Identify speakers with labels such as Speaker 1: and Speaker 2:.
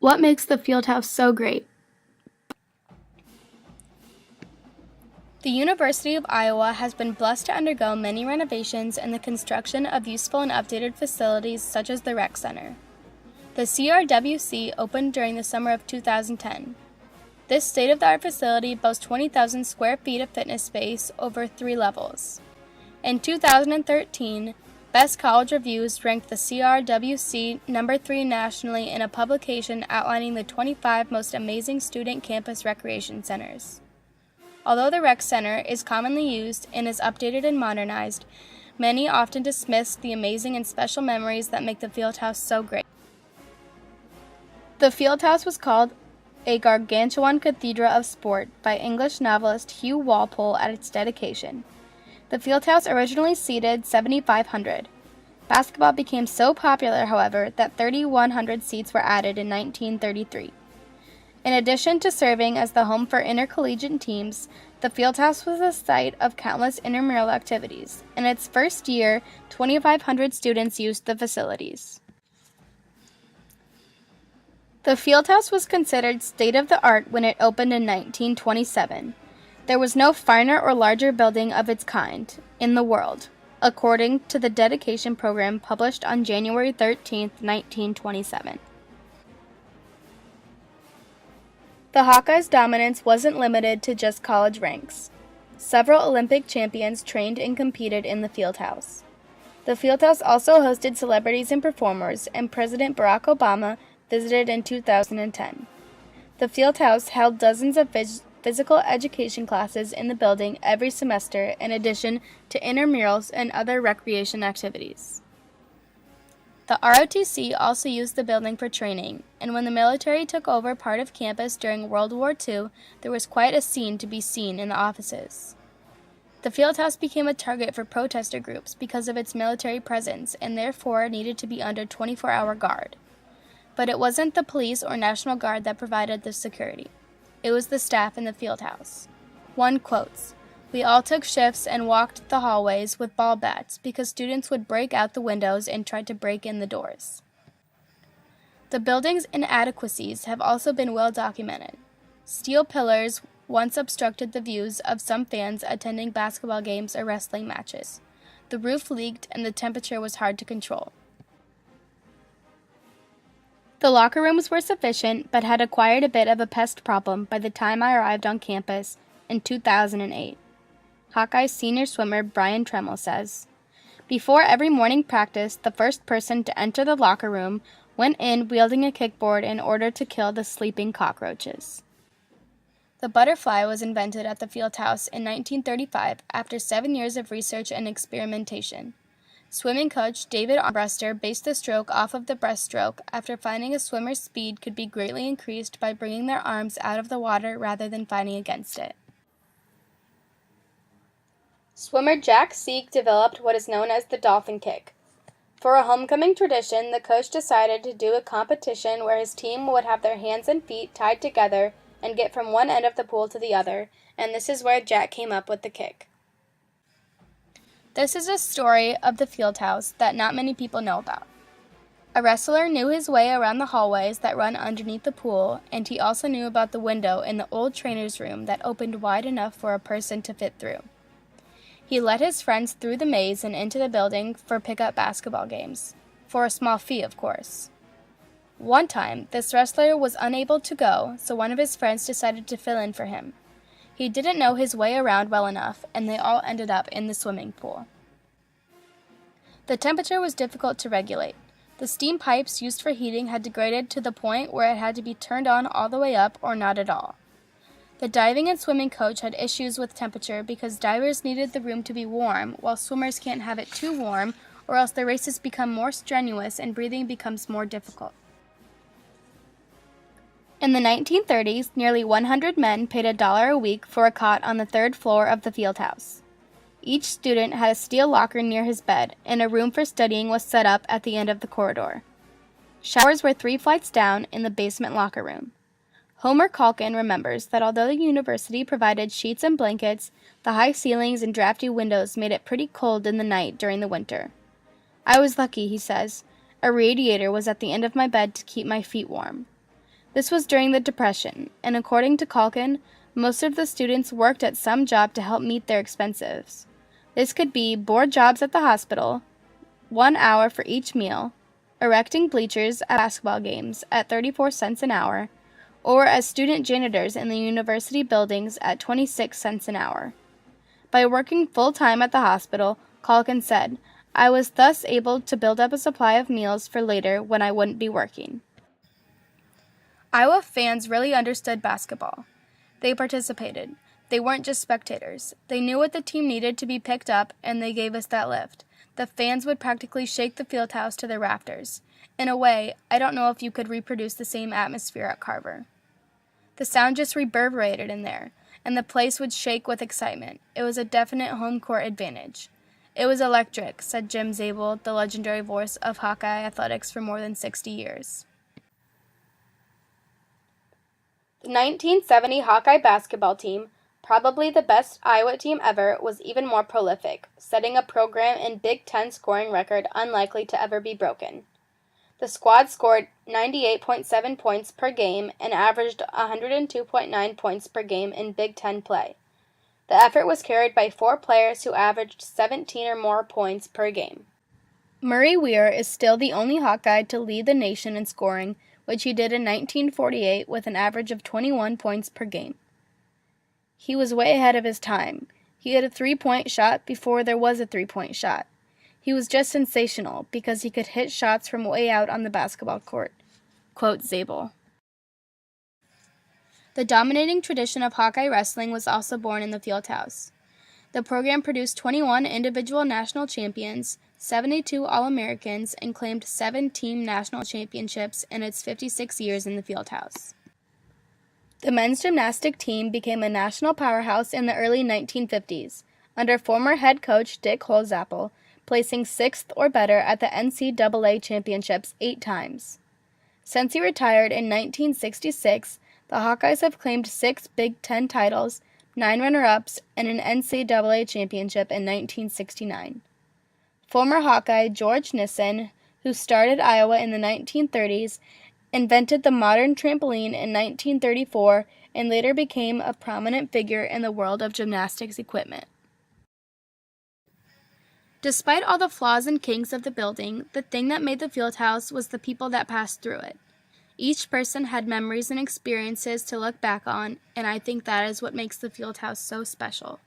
Speaker 1: What makes the Fieldhouse so great?
Speaker 2: The University of Iowa has been blessed to undergo many renovations and the construction of useful and updated facilities such as the Rec Center. The CRWC opened during the summer of 2010. This state-of-the-art facility boasts 20,000 square feet of fitness space over 3 levels. In 2013, Best College Reviews ranked the CRWC number 3 nationally in a publication outlining the 25 most amazing student campus recreation centers. Although the Rec Center is commonly used and is updated and modernized, many often dismiss the amazing and special memories that make the Fieldhouse so great. The Fieldhouse was called a gargantuan cathedra of sport by English novelist Hugh Walpole at its dedication. The Fieldhouse originally seated 7,500. Basketball became so popular, however, that 3,100 seats were added in 1933. In addition to serving as the home for intercollegiate teams, the Fieldhouse was the site of countless intramural activities. In its first year, 2,500 students used the facilities. The Fieldhouse was considered state-of-the-art when it opened in 1927. There was no finer or larger building of its kind in the world, according to the dedication program published on January 13, 1927. The Hawkeyes' dominance wasn't limited to just college ranks. Several Olympic champions trained and competed in the Fieldhouse. The Fieldhouse also hosted celebrities and performers, and President Barack Obama visited in 2010. The Fieldhouse held dozens of physical education classes in the building every semester, in addition to intramurals and other recreation activities. The ROTC also used the building for training, and when the military took over part of campus during World War II, there was quite a scene to be seen in the offices. The Fieldhouse became a target for protester groups because of its military presence and therefore needed to be under 24-hour guard. But it wasn't the police or National Guard that provided the security. It was the staff in the Fieldhouse. One quotes, "We all took shifts and walked the hallways with ball bats because students would break out the windows and try to break in the doors." The building's inadequacies have also been well documented. Steel pillars once obstructed the views of some fans attending basketball games or wrestling matches. The roof leaked and the temperature was hard to control. The locker rooms were sufficient, but had acquired a bit of a pest problem by the time I arrived on campus in 2008. Hawkeyes senior swimmer Brian Tremmel says, "Before every morning practice, the first person to enter the locker room went in wielding a kickboard in order to kill the sleeping cockroaches." The butterfly was invented at the Fieldhouse in 1935 after 7 years of research and experimentation. Swimming coach David Armbruster based the stroke off of the breaststroke after finding a swimmer's speed could be greatly increased by bringing their arms out of the water rather than fighting against it. Swimmer Jack Seek developed what is known as the dolphin kick. For a homecoming tradition, the coach decided to do a competition where his team would have their hands and feet tied together and get from one end of the pool to the other, and this is where Jack came up with the kick. This is a story of the Fieldhouse that not many people know about. A wrestler knew his way around the hallways that run underneath the pool, and he also knew about the window in the old trainer's room that opened wide enough for a person to fit through. He led his friends through the maze and into the building for pickup basketball games, for a small fee, of course. One time, this wrestler was unable to go, so one of his friends decided to fill in for him. He didn't know his way around well enough, and they all ended up in the swimming pool. The temperature was difficult to regulate. The steam pipes used for heating had degraded to the point where it had to be turned on all the way up or not at all. The diving and swimming coach had issues with temperature because divers needed the room to be warm, while swimmers can't have it too warm, or else the races become more strenuous and breathing becomes more difficult. In the 1930s, nearly 100 men paid $1 a week for a cot on the third floor of the Fieldhouse. Each student had a steel locker near his bed, and a room for studying was set up at the end of the corridor. Showers were 3 flights down in the basement locker room. Homer Calkin remembers that although the university provided sheets and blankets, the high ceilings and drafty windows made it pretty cold in the night during the winter. "I was lucky," he says. "A radiator was at the end of my bed to keep my feet warm." This was during the Depression, and according to Calkin, most of the students worked at some job to help meet their expenses. This could be board jobs at the hospital, 1 hour for each meal, erecting bleachers at basketball games at 34 cents an hour, or as student janitors in the university buildings at 26 cents an hour. By working full-time at the hospital, Calkin said, "I was thus able to build up a supply of meals for later when I wouldn't be working." Iowa fans really understood basketball. They participated. They weren't just spectators. They knew what the team needed to be picked up, and they gave us that lift. The fans would practically shake the fieldhouse to their rafters. In a way, I don't know if you could reproduce the same atmosphere at Carver. The sound just reverberated in there, and the place would shake with excitement. It was a definite home court advantage. "It was electric," said Jim Zabel, the legendary voice of Hawkeye athletics for more than 60 years. The 1970 Hawkeye basketball team, probably the best Iowa team ever, was even more prolific, setting a program and Big Ten scoring record unlikely to ever be broken. The squad scored 98.7 points per game and averaged 102.9 points per game in Big Ten play. The effort was carried by 4 players who averaged 17 or more points per game. Murray Weir is still the only Hawkeye to lead the nation in scoring, which he did in 1948 with an average of 21 points per game. He was way ahead of his time. He had a 3-point shot before there was a 3-point shot. He was just sensational because he could hit shots from way out on the basketball court. Quote Zabel. The dominating tradition of Hawkeye wrestling was also born in the Fieldhouse. The program produced 21 individual national champions, 72 All-Americans, and claimed 7 team national championships in its 56 years in the Fieldhouse. The men's gymnastic team became a national powerhouse in the early 1950s, under former head coach Dick Holzappel, placing 6th or better at the NCAA championships 8 times. Since he retired in 1966, the Hawkeyes have claimed 6 Big Ten titles, 9 runner-ups, and an NCAA championship in 1969. Former Hawkeye George Nissen, who started Iowa in the 1930s, invented the modern trampoline in 1934 and later became a prominent figure in the world of gymnastics equipment. Despite all the flaws and kinks of the building, the thing that made the Fieldhouse was the people that passed through it. Each person had memories and experiences to look back on, and I think that is what makes the Fieldhouse so special.